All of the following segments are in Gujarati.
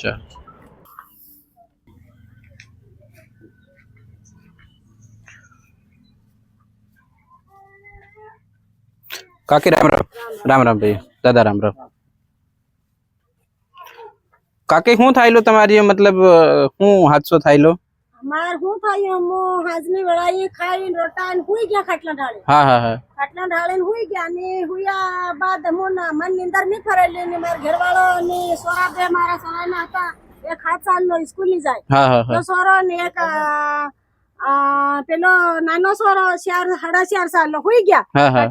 ચાલ કાકી રામ રામ રામ રામ ભાઈ દાદા રામ રામ કાકી શું થાયલું તમારી મતલબ શું હાદસો થાયલો માર હું થાય મો હાજની વળાઈ ખાઈ રોટાન હુઈ ગયા ખાટલા ઢાળે હા હા હા ખાટલા ઢાળે હુઈ ગયા ને હુયા બાદ મન નિંદર ની ફરેલી ને માર ઘરવાળો ને સોરા બે મારા સોરાના હતા એક 7 સાલનો સ્કૂલ ની જાય હા હા હા તો સોરો ને એક પેલો નાનો સોરો 4.5 સાલનો હુઈ ગયા હા હા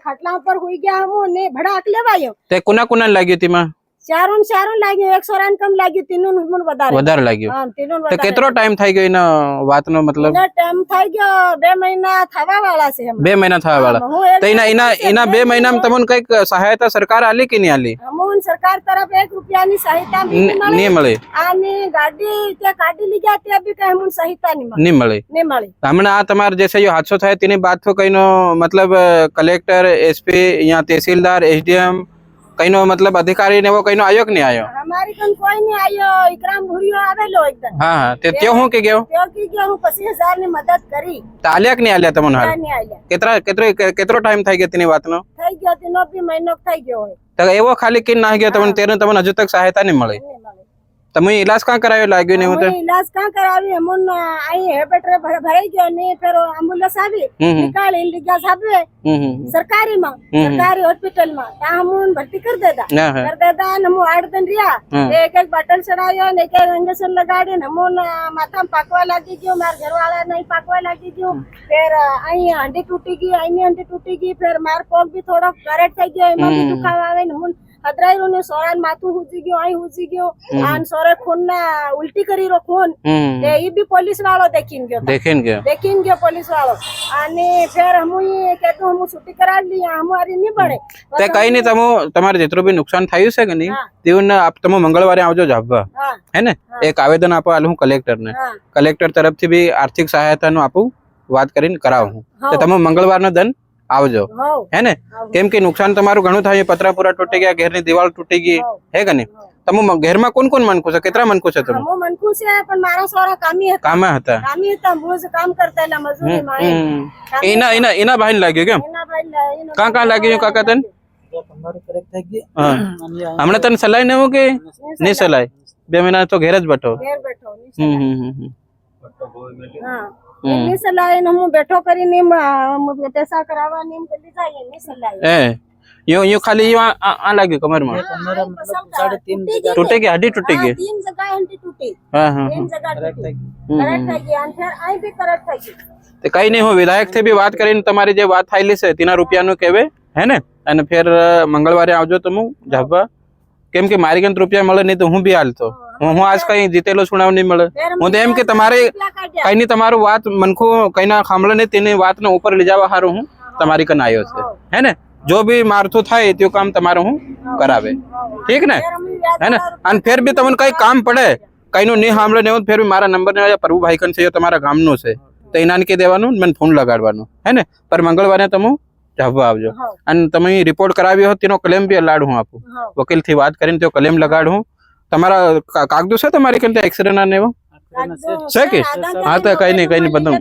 ખાટલા ઉપર હુઈ ગયા હું ને ભડાક લેવાયો તે કુના કુના લાગ્યું તેમાં ચારું લાગ્યું એક સોરાન કમ લાગ્યું તીનું મને વધારે લાગ્યું હા તીનું તો કેટલો ટાઈમ થઈ ગયો એનો વાતનો મતલબ ટાઈમ થઈ ગયો 2 મહિના થવા વાળા છે 2 મહિના થવા વાળા તો એના 2 મહિનામાં તમને કઈક સહાયતા સરકાર આલી કે નહીં આલી અમોન સરકાર તરફ 1 રૂપિયાની સહાયતા નહીં મળે અને ગાડી તે કાઢી લીધા તે બી કઈ અમોન સહાયતા નહીં મળે હમણાં આ તમારે જैसे जो हादसा થાય તેની બાદ તો કઈનો મતલબ કલેક્ટર એસપી અહીંયા તहसीलदार एसडीएम कहीं मतलब अधिकारी ने वो कहीं आयो कि नहीं आयो हमारी कन कोई नहीं आयो इकराम भूरियो आवेलो एकदम हां हां ते त्यो हूं के गयो त्यो की गयो हूं 25,000 ની મદદ કરી તાલ્યા કે નહીં આલ્યા તમને હાલ નહીં આલ્યા કેટલો ટાઈમ થઈ ગયો તેની વાતનો થઈ ગયો તેનો બી મહિનો થઈ ગયો હોય તો એવો ખાલી કિન ના ગયો તમને હજુ તક સહાયતા નહીં મળે તમે इलाज कहाँ करायो लाग्यो ने होते इलाज कहाँ करावी हमन आई हेपेटर भराई गयो ने फिर एम्बुलेंस आवी निकाल लिया साबे सरकारी हॉस्पिटल में ता हमन भर्ती कर देता हम 8 दिन रिया एक बटन चढ़ायो ने एक इंजेक्शन लगाड़ी हमन माथा में पाकवा लागी गयो मार घरवाला नहीं पाकवा लागी गयो फिर आई हड्डी टूटी गई आई हड्डी टूटी गई फिर मार पग भी थोड़ा करट થઈ ગયો એમાં भी दुखावा आवे ने हमन हदराई ने सोरान माथું હુજી ગયો આઈ હુજી ગયો આન સોરે ખૂન ના ઉલટી કરી રો ખૂન એ ઈ બી પોલીસ વાળો દેખીન ગયો પોલીસ વાળો અને ફેર હમુઈ કેતો હમુ છૂટી કરાવી લી અમારી ની પડે તે કઈ નહીં તમારે જેટલું બી નુકસાન થયું છે કે નહીં તેવું તમે મંગળવારે આવજો જાબવા હે ને એક આવેદન આપવા આલું કલેક્ટર ને કલેક્ટર તરફથી બી આર્થિક સહાયતા નું આપું વાત કરીને કરાવું તો તમે મંગળવારનો દન આવજો હે ને કેમ કે નુકસાન તમારું ઘણું થાય પતરા પૂરા તૂટી ગયા ઘરની દિવાલ તૂટી ગઈ હે કે નહીં તમે ઘરમાં કોણ કોણ મનખુશ છે કેટલા મનખુશ છે તમે હું મનખુશ છે પણ મારા સોરા કામી હતા રોજ કામ કરતા એલા મજૂરી માં એના ભાઈ લાગ્યું કેમ કાં લાગ્યું કાકા તને હમણાં તને સલાહ ને હું કે નહીં સલાહ 2 મહિના તો ઘેર જ બેઠો ની સલાહ ને હું બેઠો કરીને પૈસા કરાવવા ને જલ્દી જાય ની સલાહ યો ખાલી આ લાગ્યું કમરમાં टूटे गई हड्डी टूटी गई 3 जगह हड्डी टूटी हां हां 3 जगह टूटी करट થઈ ગઈ અને ફેર આઈ બી કરટ થઈ ગઈ તે કઈ નહીં હું વિધાયક થી બી વાત કરીને તમારી જે વાત થાયલી છે તેના રૂપિયાનું કહેવે હે ને અને ફેર મંગળવારે આવજો તમે જાબવા કેમ કે મારી કન રૂપિયા મળે નહીં તો હું બી હાલતો હું આજ કઈ જીતેલો સુણાવ નહીં મળે હું તો એમ કે તમારે કઈ નહીં તમારું વાત મનખો કઈના ખામળે ને તેની વાતને ઉપર લઈ જવા હારું હું તમારી કન આવ્યો છે હે ને जो भी मारथो थाय त्यो काम तमारो हूँ करावे ठीक ने है ना अन फिर भी तमन कई काम पड़े कई नो नहीं हामले नहीं हो फिर भी मारा नंबर ने प्रभु भाई कन से तमारा गाम नो से तो इनान के देवानो मन फोन लगाडवानो है ने पर मंगलवारे तमो जाबवा आवजो अन तमे रिपोर्ट करावी हो तेनो क्लेम भी लाड हूँ आपू वकील थी बात करीने त्यो क्लेम लगाड हूँ तमारा कागदो से तमारी कन एक्सरे ना ने वो છે કે હા તો કઈ નહીં બધું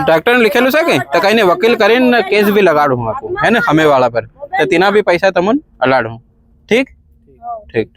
डॉक्टर ने लिखेलू है कि तो कहीं वकील करीने केस भी लगाड़ू आपको है ना हमें वाला पर तो तीना भी पैसा तमन अलाड़ हूँ ठीक ठीक।